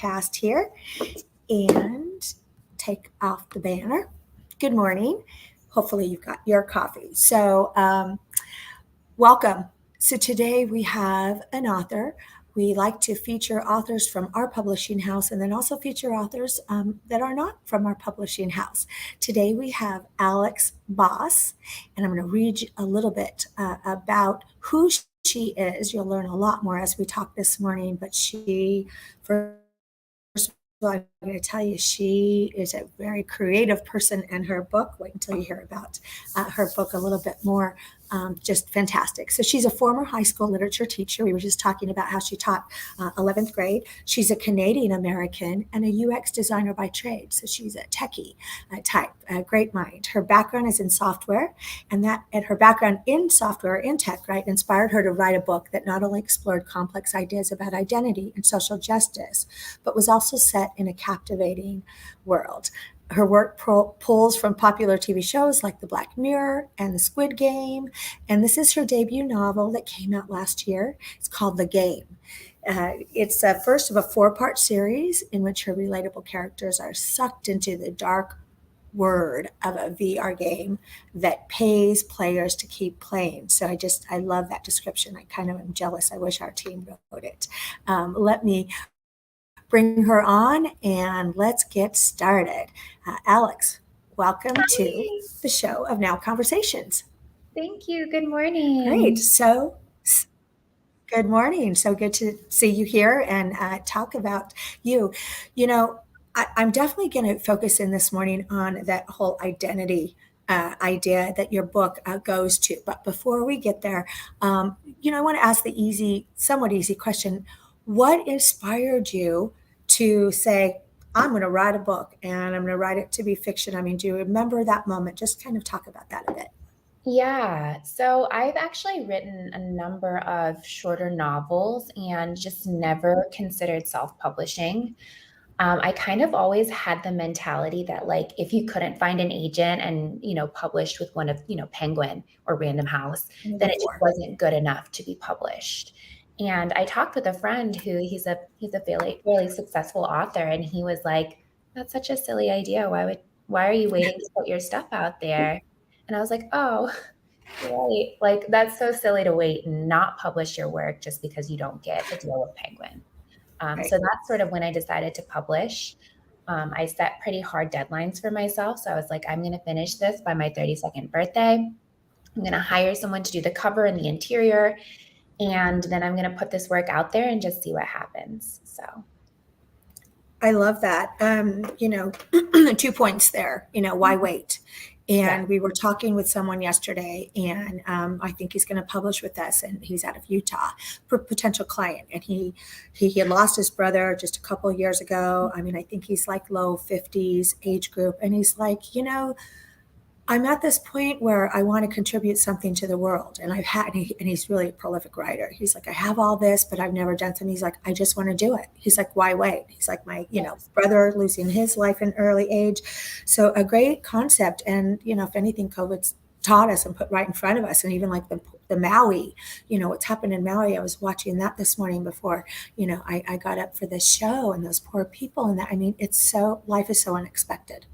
podcast here and take off the banner. Good morning. Hopefully, you've got your coffee. Welcome. So, today we have an author. We like to feature authors from our publishing house and then also feature authors that are not from our publishing house. Today we have Alex Boss, and I'm going to read you a little bit about who she is. You'll learn a lot more as we talk this morning, but first of all, I'm going to tell you, she is a very creative person, and her book, wait until you hear about her book a little bit more, just fantastic. So she's a former high school literature teacher. We were just talking about how she taught 11th grade. She's a Canadian American and a UX designer by trade. So she's a techie type, a great mind. Her background is in software, and her background in software, in tech, right, inspired her to write a book that not only explored complex ideas about identity and social justice, but was also set in a captivating world. Her work pulls from popular TV shows like The Black Mirror and The Squid Game, and this is her debut novel that came out last year. It's called The Game. It's the first of a 4-part series in which her relatable characters are sucked into the dark word of a VR game that pays players to keep playing. So I love that description. I kind of am jealous. I wish our team wrote it. Let me bring her on and let's get started. Alex, welcome to the show of Now Conversations. Thank you. Good morning. Great. So, good morning. So good to see you here and talk about you. I'm definitely going to focus in this morning on that whole identity idea that your book goes to. But before we get there, I want to ask the somewhat easy question. What inspired you to say, I'm going to write a book and I'm going to write it to be fiction? I mean, do you remember that moment? Just kind of talk about that a bit. Yeah, so I've actually written a number of shorter novels and just never considered self-publishing. I kind of always had the mentality that like if you couldn't find an agent and published with one of Penguin or Random House, then it just wasn't good enough to be published. And I talked with a friend who he's a really successful author, and he was like, "That's such a silly idea. Why are you waiting to put your stuff out there?" And I was like, "Oh, right. Like that's so silly to wait and not publish your work just because you don't get a deal with Penguin." Right. So that's sort of when I decided to publish. I set pretty hard deadlines for myself. So I was like, I'm going to finish this by my 32nd birthday. I'm going to hire someone to do the cover and the interior. And then I'm going to put this work out there and just see what happens. So I love that. 2 points there. Why wait? And we were talking with someone yesterday, and I think he's going to publish with us, and he's out of Utah, potential client. And he had lost his brother just a couple of years ago. I mean, I think he's like low 50s age group, and he's like, I'm at this point where I want to contribute something to the world. And he's really a prolific writer. He's like, I have all this, but I've never done something. He's like, I just want to do it. He's like, why wait? He's like, my, brother losing his life in early age. So a great concept. And, if anything, COVID's taught us and put right in front of us. And even like the Maui, what's happened in Maui. I was watching that this morning before, I got up for this show, and those poor people and that. I mean, life is so unexpected.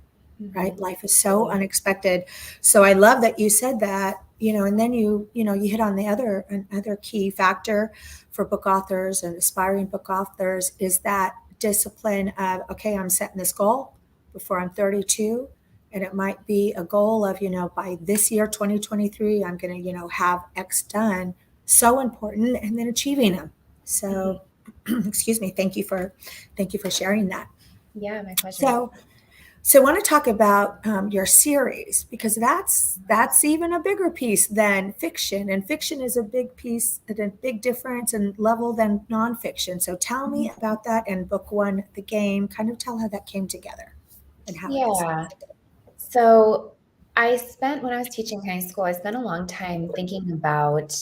Right? Life is so unexpected. So I love that you said that, and then you hit on another key factor for book authors and aspiring book authors is that discipline of, okay, I'm setting this goal before I'm 32. And it might be a goal of, by this year, 2023, I'm going to, have X done. So important. And then achieving them. So, excuse me. Thank you for sharing that. Yeah, my pleasure. So I want to talk about your series, because that's even a bigger piece than fiction, and fiction is a big piece and a big difference and level than nonfiction. So tell me about that and book one, The Game. Kind of tell how that came together and how. Yeah. So when I was teaching high school, I spent a long time thinking about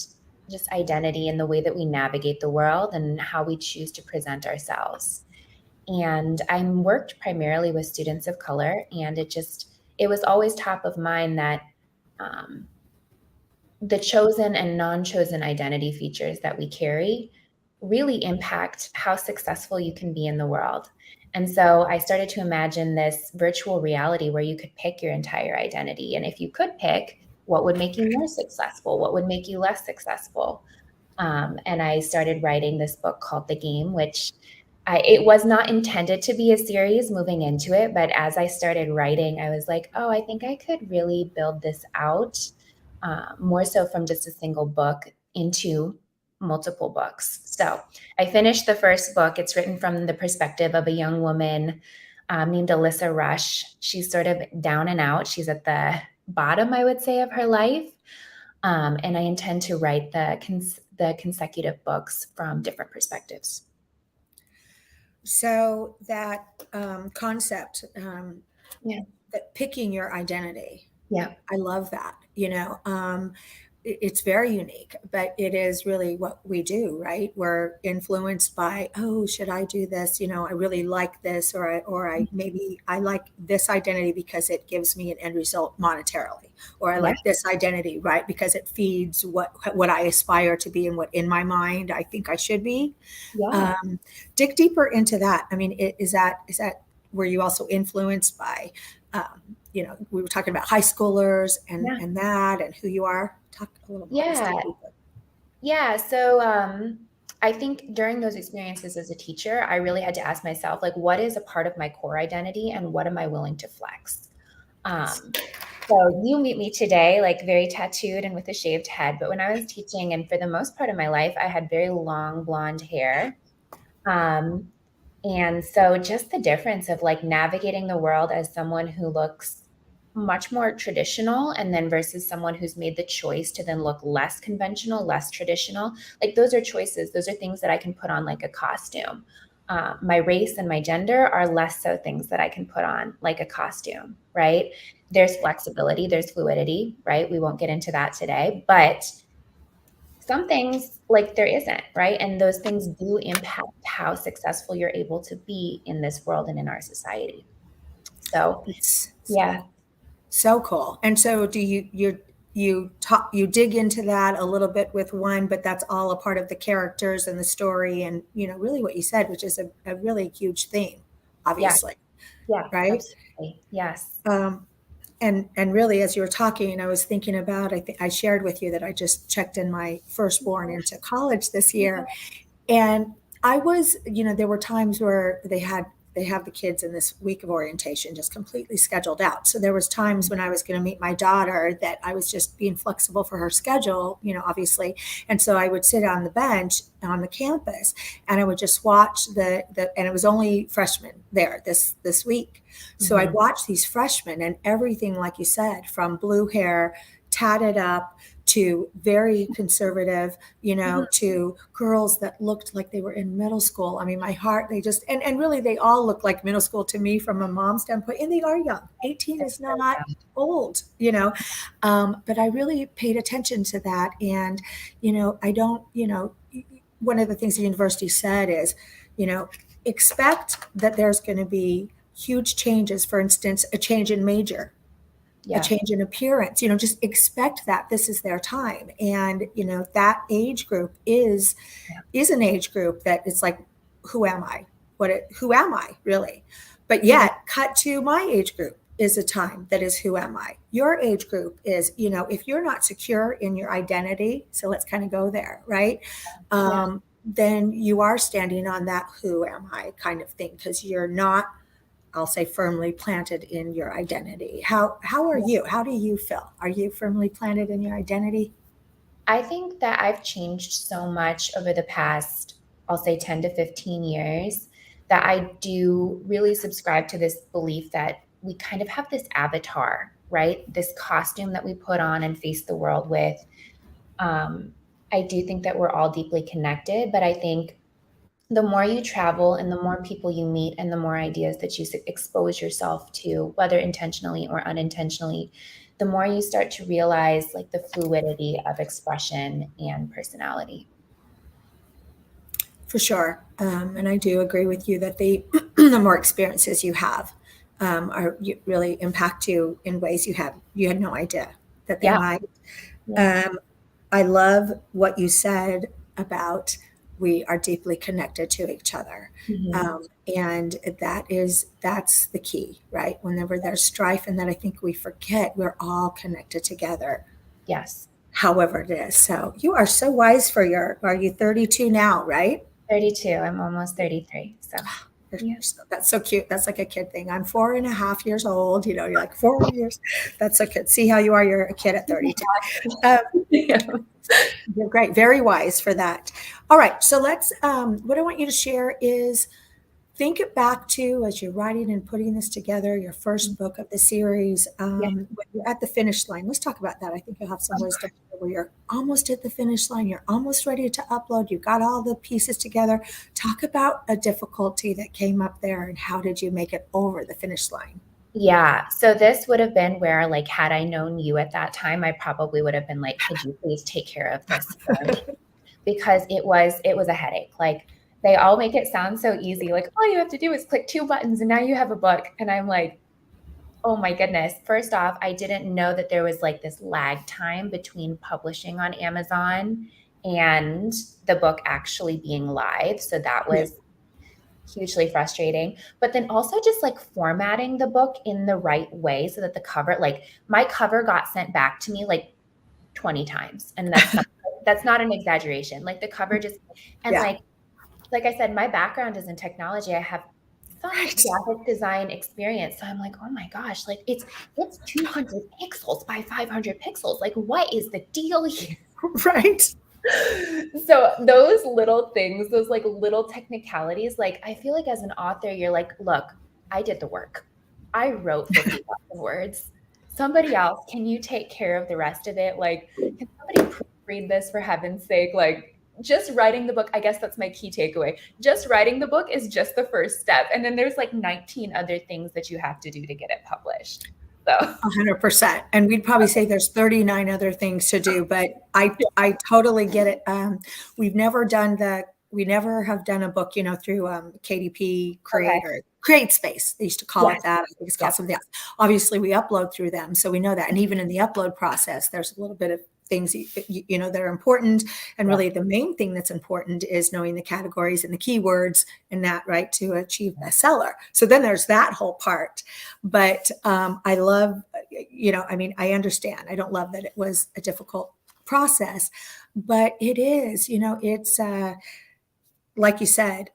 just identity and the way that we navigate the world and how we choose to present ourselves. And I worked primarily with students of color, and it was always top of mind that the chosen and non-chosen identity features that we carry really impact how successful you can be in the world. And so I started to imagine this virtual reality where you could pick your entire identity. And if you could pick, what would make you more successful? What would make you less successful? And I started writing this book called The Game, which it was not intended to be a series moving into it. But as I started writing, I was like, oh, I think I could really build this out more so from just a single book into multiple books. So I finished the first book. It's written from the perspective of a young woman named Alyssa Rush. She's sort of down and out. She's at the bottom, I would say, of her life. And I intend to write the consecutive books from different perspectives. So that concept, Yeah. that picking your identity, Yeah. I love that. It's very unique, but it is really what we do, right? We're influenced by, oh, should I do this? I really like this, or I maybe I like this identity because it gives me an end result monetarily, or I Yeah. like this identity, right? Because it feeds what I aspire to be and what in my mind I think I should be. Yeah. Um, Dig deeper into that. I mean, is that were you also influenced by, we were talking about high schoolers and Yeah. that and who you are? Talk a little more. Let's Yeah. dig deeper. Yeah. So I think during those experiences as a teacher, I really had to ask myself, like, what is a part of my core identity and what am I willing to flex? Yes. Um, so you meet me today, like very tattooed and with a shaved head. But when I was teaching, and for the most part of my life, I had very long blonde hair. Um, And so just the difference of like navigating the world as someone who looks much more traditional and then versus someone who's made the choice to then look less conventional, less traditional. Like those are choices. Those are things that I can put on like a costume. My race and my gender are less so things that I can put on like a costume, right? There's flexibility, there's fluidity, right? We won't get into that today, but some things like there isn't, right? And those things do impact how successful you're able to be in this world and in our society. So, It's yeah, so cool. And so do you dig into that a little bit with one, but that's all a part of the characters and the story and really what you said, which is a really huge theme, yeah, obviously, yeah, right? absolutely. Yes. Um, and really, as you were talking, I was thinking about, I think I shared with you that I just checked in my firstborn into college this year. And I was, there were times where they have the kids in this week of orientation just completely scheduled out. So there was times when I was going to meet my daughter that I was just being flexible for her schedule, obviously. And so I would sit on the bench on the campus and I would just watch and it was only freshmen there this week. So I'd Mhm. watch these freshmen and everything, like you said, from blue hair, tatted up, to very conservative, Mhm. to girls that looked like they were in middle school. I mean, my heart, they just, and really they all look like middle school to me from a mom's standpoint, and they are young. 18 It's is so not young. old. But I really paid attention to that. And, I don't, one of the things the university said is, you know, expect that there's going to be huge changes. For instance, a change in major, a Yeah. change in appearance, just expect that this is their time. And, that age group Yeah. is an age group that it's like, who am I? Who am I really? But Yeah. yet cut to my age group is a time that is, who am I? Your age group is, if you're not secure in your identity, so let's kind of go there, right? Yeah. Then you are standing on that who am I kind of thing, because you're not, I'll say, firmly planted in your identity. How are Yeah. you? How do you feel? Are you firmly planted in your identity? I think that I've changed so much over the past, I'll say 10 to 15 years, that I do really subscribe to this belief that we kind of have this avatar, right? This costume that we put on and face the world with. Um, I do think that we're all deeply connected, but I think the more you travel and the more people you meet and the more ideas that you expose yourself to, whether intentionally or unintentionally, the more you start to realize like the fluidity of expression and personality. For sure. And I do agree with you that the more experiences you have, really impact you in ways you had no idea that they Yeah. might. Yeah. Um, I love what you said about we are deeply connected to each other. Mhm. And that's the key, right? Whenever there's strife, and that I think we forget, we're all connected together, Yes. however it is. So you are so wise for are you 32 now, right? 32. I'm almost 33. So, yeah. That's so cute. That's like a kid thing. I'm 4.5 years old. You're like 4 years. That's so cute. See how you are. You're a kid at 32. Um, Yeah. you're great. Very wise for that. All right. So what I want you to share is think it back to, as you're writing and putting this together, your first book of the series, Yeah. when you're at the finish line. Let's talk about that. I think you'll have some wisdom where you're almost at the finish line, you're almost ready to upload, you got all the pieces together. Talk about a difficulty that came up there and how did you make it over the finish line? Yeah. So this would have been where, like, had I known you at that time, I probably would have been like, could you please take care of this for me? Because it was a headache. Like, they all make it sound so easy. Like, all you have to do is click two buttons and now you have a book. And I'm like, oh my goodness. First off, I didn't know that there was like this lag time between publishing on Amazon and the book actually being live. So that Yeah. was hugely frustrating. But then also just like formatting the book in the right way so that the cover, like my cover got sent back to me like 20 times. And that's not an exaggeration. Like the cover just, and Yeah. like I said, my background is in technology. I have some Right. graphic design experience. So I'm like, oh my gosh, like it's 200 pixels by 500 pixels. Like, what is the deal here? Right. So those little things, those like little technicalities, like I feel like as an author, you're like, look, I did the work. I wrote 50,000 words. Somebody else, can you take care of the rest of it? Like, can somebody proofread this for heaven's sake? Like, just writing the book, I guess that's my key takeaway. Just writing the book is just the first step. And then there's like 19 other things that you have to do to get it published. So, 100%. And we'd probably say there's 39 other things to do, but I totally get it. We never have done a book, through KDP okay. Create or Create Space. They used to call it Yes. that. I think it's Yep. called something else. Obviously, we upload through them, so we know that. And even in the upload process, there's a little bit of things that are important. And Yep. really, the main thing that's important is knowing the categories and the keywords and that, right, to achieve bestseller. So then there's that whole part. But I love, I understand. I don't love that it was a difficult process, but it is, it's like you said,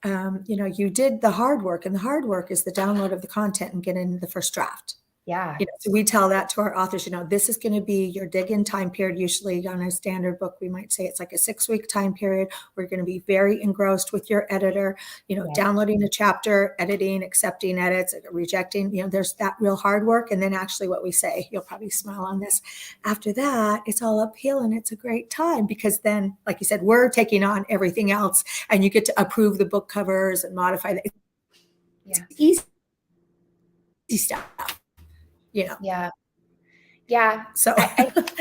you did the hard work, and the hard work is the download of the content and getting the first draft. Yeah. So we tell that to our authors, this is going to be your dig-in time period. Usually on a standard book, we might say it's like a 6-week time period. We're going to be very engrossed with your editor, Right. downloading a chapter, editing, accepting edits, rejecting, there's that real hard work. And then actually what we say, you'll probably smile on this. After that, it's all uphill and it's a great time because then, like you said, we're taking on everything else and you get to approve the book covers and modify that. It's Yeah. easy stuff, Yeah. Yeah. So I think that the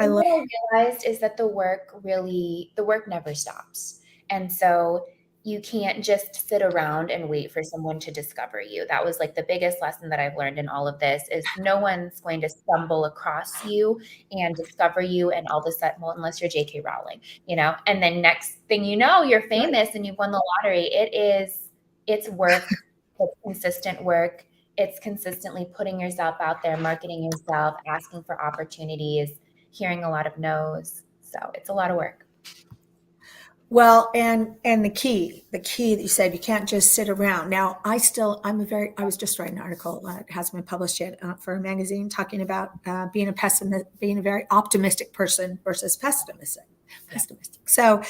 I thing love. that I realized is that the work never stops. And so you can't just sit around and wait for someone to discover you. That was like the biggest lesson that I've learned in all of this is no one's going to stumble across you and discover you and all of a sudden, well, unless you're JK Rowling, and then next thing you know, you're Right. famous and you've won the lottery. It's work, it's consistent work. It's consistently putting yourself out there, marketing yourself, asking for opportunities, hearing a lot of no's. So it's a lot of work. Well, and the key that you said, you can't just sit around. Now, I was just writing an article, it hasn't been published yet, for a magazine talking about being a very optimistic person versus pessimistic. Yeah. Pessimistic. So,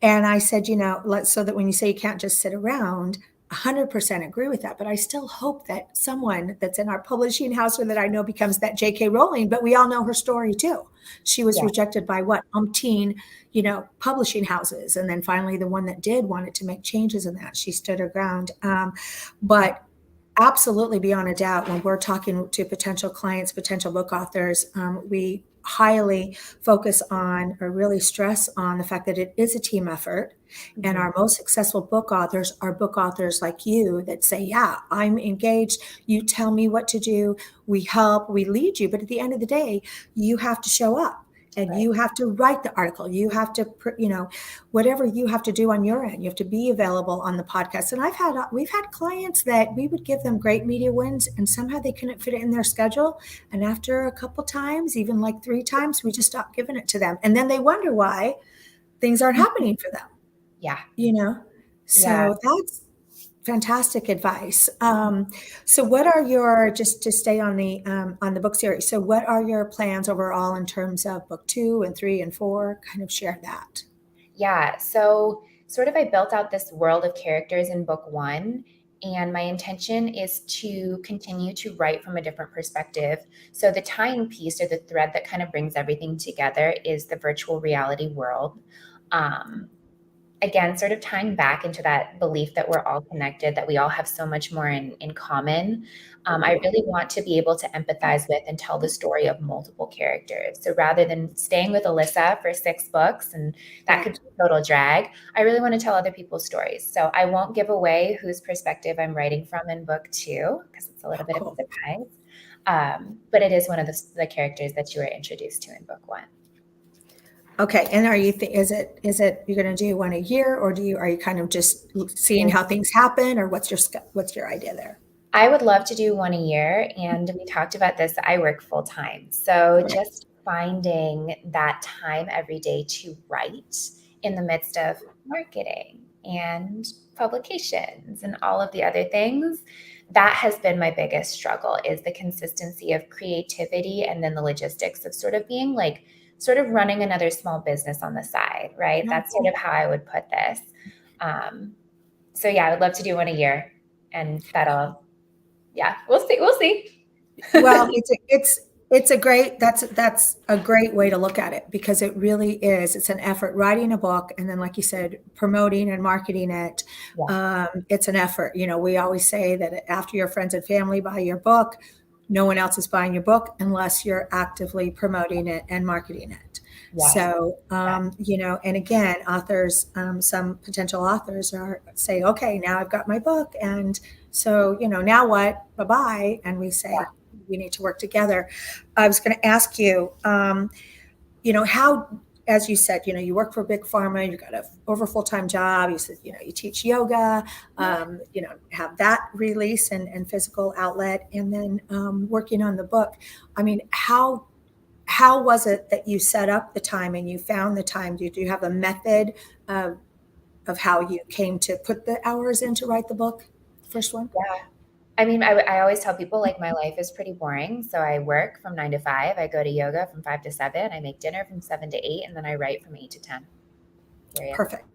and I said, so that when you say you can't just sit around, 100% agree with that. But I still hope that someone that's in our publishing house or that I know becomes that J.K. Rowling, but we all know her story too. She was Yeah. rejected by what? Umpteen, publishing houses. And then finally, the one that did wanted to make changes in that, she stood her ground. But absolutely beyond a doubt, when we're talking to potential clients, potential book authors, we highly focus on or really stress on the fact that it is a team effort. And Mhm. our most successful book authors are book authors like you that say, yeah, I'm engaged. You tell me what to do. We help, we lead you. But at the end of the day, you have to show up. and Right. you have to write the article. You have to, whatever you have to do on your end, you have to be available on the podcast. And we've had clients that we would give them great media wins, and somehow they couldn't fit it in their schedule. And after a couple times, even like 3 times, we just stopped giving it to them. And then they wonder why things aren't happening for them, Yeah. you know? Yeah. So that's fantastic advice. So what are your, just to stay on the book series, so what are your plans overall in terms of book 2 and 3 and 4? Kind of share that. Yeah. So, sort of, I built out this world of characters in book one, and my intention is to continue to write from a different perspective. So, the tying piece or the thread that kind of brings everything together is the virtual reality world. Um, Again, sort of tying back into that belief that we're all connected, that we all have so much more in common. I really want to be able to empathize with and tell the story of multiple characters. So rather than staying with Alyssa for 6 books, and that could Right. be a total drag, I really want to tell other people's stories. So I won't give away whose perspective I'm writing from in book two, because it's a little Oh, bit of a cool. surprise. But it is one of the characters that you were introduced to in book one. Okay. And are you, is it, you're going to do one a year, or are you kind of just seeing how things happen, or what's your idea there? I would love to do one a year. And we talked about this. I work full time. So Right. just finding that time every day to write in the midst of marketing and publications and all of the other things, that has been my biggest struggle, is the consistency of creativity and then the logistics of sort of being like, sort of running another small business on the side, right? That's sort of how I would put this. Um, so yeah, I would love to do one a year, and that'll, yeah, we'll see. We'll see. Well, it's a great, that's a great way to look at it, because it really is. It's an effort writing a book, and then, like you said, promoting and marketing it. Yeah, It's an effort. We always say that after your friends and family buy your book, no one else is buying your book unless you're actively promoting it and marketing it. yes, So, and again, authors, some potential authors say, okay, now I've got my book, and so, now what? Bye bye. And we yeah. say, we need to work together. I was going to ask you, how, as you said, you work for big pharma, you got a over full-time job. You said, you teach yoga, have that release and physical outlet, and then working on the book. I mean, how was it that you set up the time and you found the time? Do you have a method of how you came to put the hours in to write the book, the first one? Yeah. I mean, I always tell people, like, my life is pretty boring. So I work from 9 to 5. I go to yoga from 5 to 7. I make dinner from 7 to 8, and then I write from 8 to 10. Period. Perfect.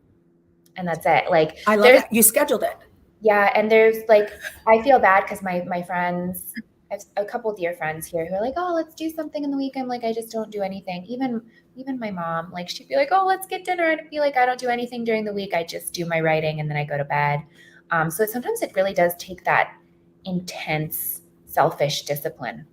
And that's it. Like, I love there's, that. You scheduled it. yeah, and there's like, I feel bad because my friends, I have a couple of dear friends here who are like, oh, let's do something in the week. I'm like, I just don't do anything. Even my mom, like, she'd be like, oh, let's get dinner, and I'd be like, I don't do anything during the week. I just do my writing and then I go to bed. So sometimes it really does take that intense, selfish discipline.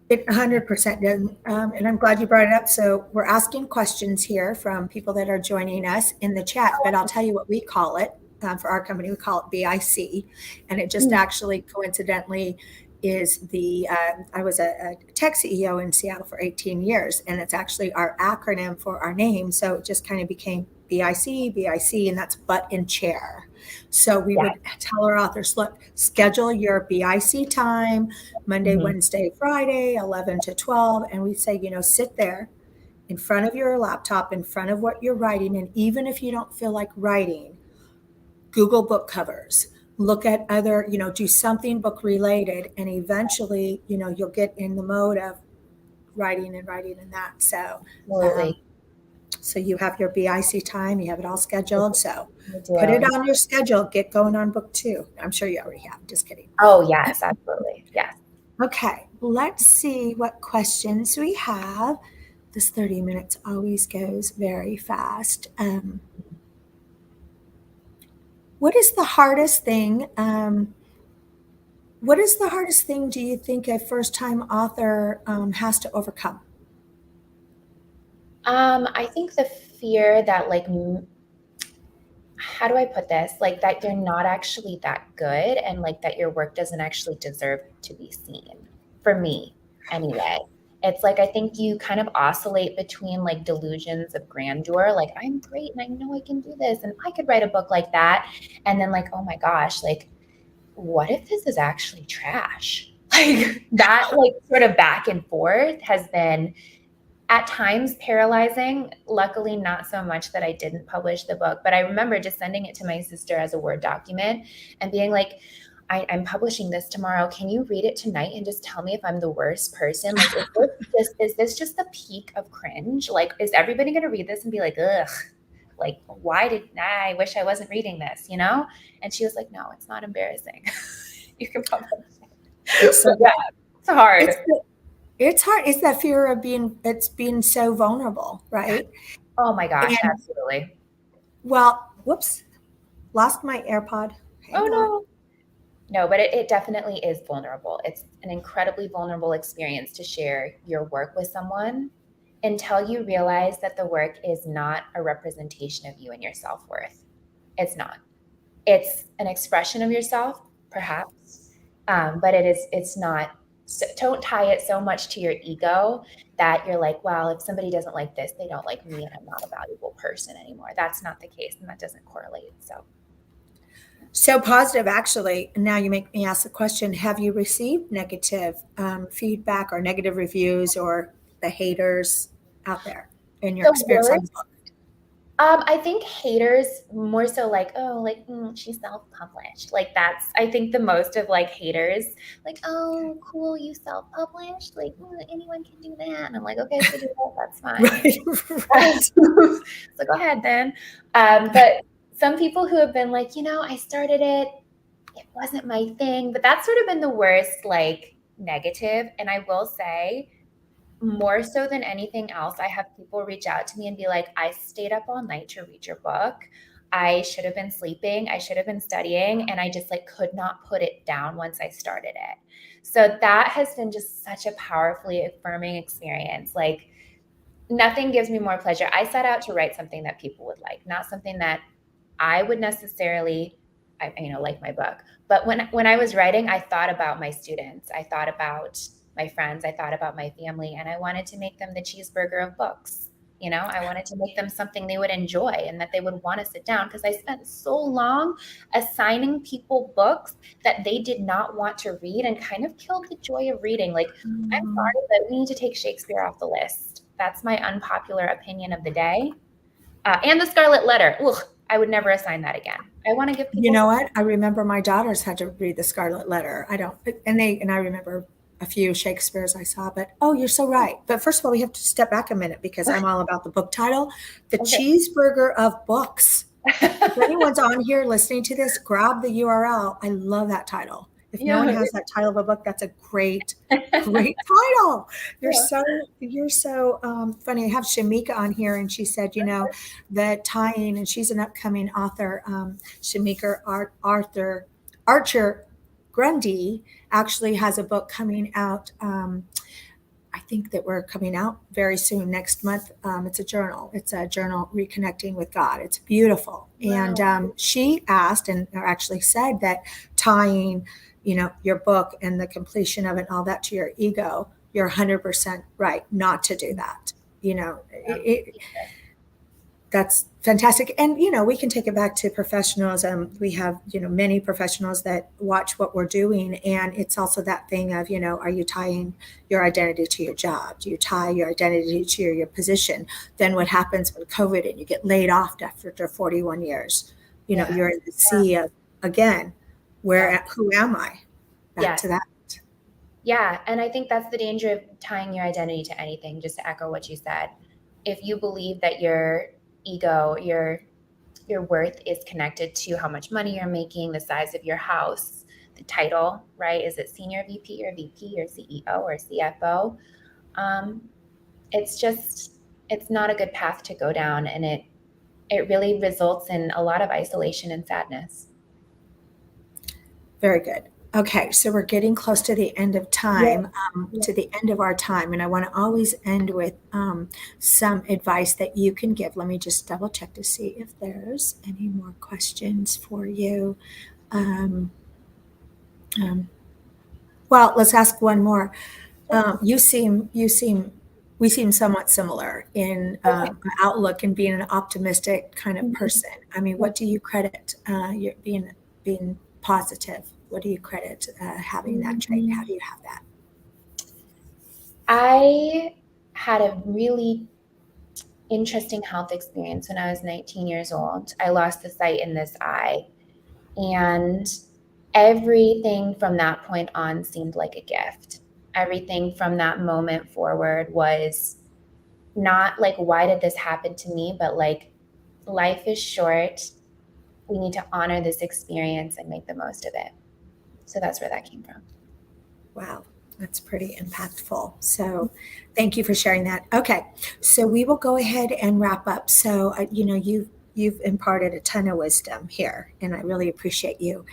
It 100% does. And I'm glad you brought it up. So we're asking questions here from people that are joining us in the chat, but I'll tell you what we call it. For our company, we call it BIC. And it just Mm. actually coincidentally is I was a tech CEO in Seattle for 18 years, and it's actually our acronym for our name. So it just kind of became BIC, and that's butt in chair. So we Yeah. would tell our authors, look, schedule your BIC time, Monday, Mhm. Wednesday, Friday, 11 to 12. And we say, sit there in front of your laptop, in front of what you're writing. And even if you don't feel like writing, Google book covers, look at other, do something book related. And eventually, you'll get in the mode of writing and that. Absolutely. So you have your BIC time, you have it all scheduled. So I put it do. on your schedule, get going on book 2. I'm sure you already have, just kidding. Oh, yes, absolutely. Yes. Okay, let's see what questions we have. This 30 minutes always goes very fast. What is the hardest thing? What is the hardest thing do you think a first time author has to overcome? I think the fear that, like, how do I put this? Like, that you're not actually that good, and like that your work doesn't actually deserve to be seen, for me anyway. It's like I think you kind of oscillate between like delusions of grandeur, like I'm great and I know I can do this and I could write a book like that. And then like, oh my gosh, like what if this is actually trash? Like that like sort of back and forth has been at times paralyzing. Luckily, not so much that I didn't publish the book, but I remember just sending it to my sister as a Word document and being like, I'm publishing this tomorrow. Can you read it tonight and just tell me if I'm the worst person? Like, is this just the peak of cringe? Like, is everybody going to read this and be like, ugh, like, why did I wish I wasn't reading this, you know? And she was like, no, it's not embarrassing. You can publish it. It's so Yeah, it's hard. it's hard. It's that fear of being so vulnerable, right? Oh my gosh, And absolutely. well, whoops, lost my AirPod. Oh Hang on. no. No, but it definitely is vulnerable. It's an incredibly vulnerable experience to share your work with someone until you realize that the work is not a representation of you and your self-worth. It's not. It's an expression of yourself, perhaps, but it's not. So don't tie it so much to your ego that you're like, well, if somebody doesn't like this, they don't like me and I'm not a valuable person anymore. That's not the case, and that doesn't correlate. So positive, actually. Now you make me ask the question: have you received negative feedback or negative reviews or the haters out there in your The experience on the worst book? I think haters more so like, oh, like she's self-published. Like that's I think the most of like haters, like, oh, cool, you self-published. Like anyone can do that. And I'm like, okay, so do that. That's fine. Right, right. So go ahead then. But some people who have been like, I started it. It wasn't my thing. But that's sort of been the worst, like negative. And I will say more so than anything else, I have people reach out to me and be like, I stayed up all night to read your book. I should have been sleeping. I should have been studying. And I just like could not put it down once I started it. So that has been just such a powerfully affirming experience. Like nothing gives me more pleasure. I set out to write something that people would like, not something that I would necessarily, like my book. But when I was writing, I thought about my students. I thought about my friends. I thought about my family, and I wanted to make them the cheeseburger of books. I wanted to make them something they would enjoy and that they would want to sit down because I spent so long assigning people books that they did not want to read and kind of killed the joy of reading. Like, I'm Mhm. sorry, but we need to take Shakespeare off the list. That's my unpopular opinion of the day. And the Scarlet Letter. Ugh, I would never assign that again. I want to give You people know something. what? I remember my daughters had to read the Scarlet Letter. I don't, and I remember a few Shakespeare's I saw, but oh, you're so right. But first of all, we have to step back a minute because I'm all about the book title, The Okay. Cheeseburger of Books. If anyone's on here listening to this, grab the URL. I love that title. If no one Yeah. has that title of a book, that's a great title. Yeah. You're so funny. I have Shamika on here, and she said, that tying, and she's an upcoming author. Shamika Archer Grundy actually has a book coming out. I think that we're coming out very soon next month. It's a journal. It's a journal reconnecting with God. It's beautiful. And Wow. she asked and or actually said that tying, your book and the completion of it and all that to your ego, you're 100% right not to do that. Yeah. That's fantastic. And, we can take it back to professionals. We have, many professionals that watch what we're doing. And it's also that thing of, are you tying your identity to your job? Do you tie your identity to your position? Then what happens when COVID and you get laid off after 41 years? Yeah. You're in the Yeah. sea of, again, Yeah. who am I? Back to Yes. that. Yeah. And I think that's the danger of tying your identity to anything, just to echo what you said. If you believe that your ego, your worth is connected to how much money you're making, the size of your house, the title, right? Is it senior VP or VP or CEO or CFO? Um, it's not a good path to go down, and it really results in a lot of isolation and sadness. Very good. Okay, so we're getting close to the end of Yeah. time, Yeah. to the end of our time, and I want to always end with some advice that you can give. Let me just double check to see if there's any more questions for you. Um, um, well, let's ask one more. We seem somewhat similar in Okay. outlook and being an optimistic kind of Mhm. person. I mean, what do you credit your being positive? What do you credit having that trait? How Mhm. do you have that? I had a really interesting health experience when I was 19 years old. I lost the sight in this eye, and everything from that point on seemed like a gift. Everything from that moment forward was not like, why did this happen to me? But like, life is short. We need to honor this experience and make the most of it. So that's where that came from. Wow, that's pretty impactful. So, thank you for sharing that. Okay, so we will go ahead and wrap up. So, you've imparted a ton of wisdom here, and I really appreciate you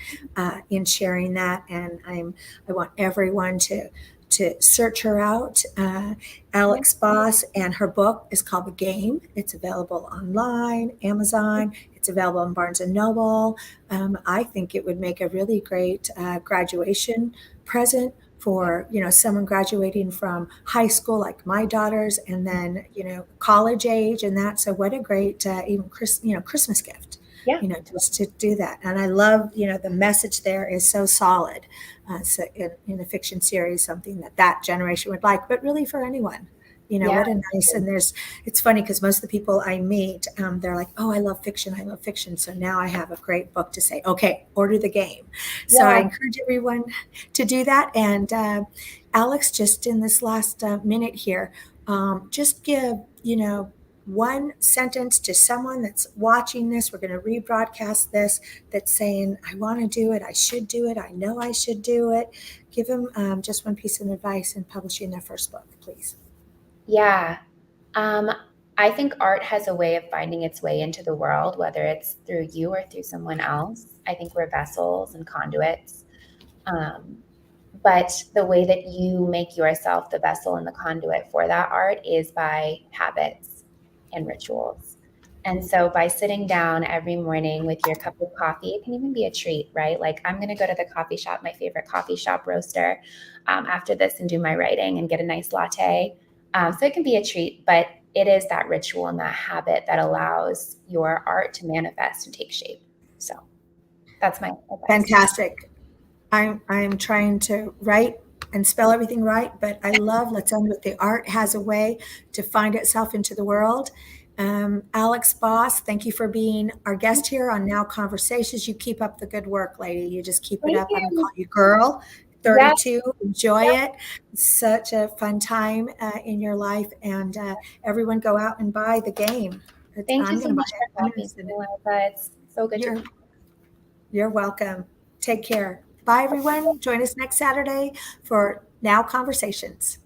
in sharing that. And I want everyone to search her out. Yeah. Alex Boss, and her book is called The Game. It's available online, Amazon. It's available on Barnes and Noble. I think it would make a really great graduation present for someone graduating from high school like my daughters, and then college age and that. So what a great even Christmas gift, Yeah. just to do that. And I love the message there is so solid. So in a fiction series, something that generation would like, but really for anyone. Yeah. What a nice. And it's funny because most of the people I meet, they're like, oh, I love fiction, I love fiction. So now I have a great book to say, okay, order The Game. So I Yeah. encourage everyone to do that. And Alex, just in this last minute here, just give, one sentence to someone that's watching this. We're going to rebroadcast this, that's saying, I want to do it, I should do it, I know I should do it. Give them just one piece of advice in publishing their first book, please. Yeah. Um, I think art has a way of finding its way into the world, whether it's through you or through someone else. I think we're vessels and conduits. Um, but the way that you make yourself the vessel and the conduit for that art is by habits and rituals. And so by sitting down every morning with your cup of coffee, it can even be a treat, right? Like I'm going to go to the coffee shop, my favorite coffee shop roaster, after this and do my writing and get a nice latte. So it can be a treat, but it is that ritual and that habit that allows your art to manifest and take shape. So that's my advice. Fantastic. I'm trying to write and spell everything right, but I love, let's end with the art has a way to find itself into the world. Alex Boss, thank you for being our guest here on Now Conversations. You keep up the good work, lady. You just keep it Thank up. I'm gonna call you. you girl. Yeah. 32. Enjoy it. Such a fun time in your life, and everyone go out and buy The Game. Thank you I'm so going to buy much it. for I'm going to having send me, it. Liza. It's so good to You're be. you're welcome. Take care. Bye, everyone. Join us next Saturday for Now Conversations.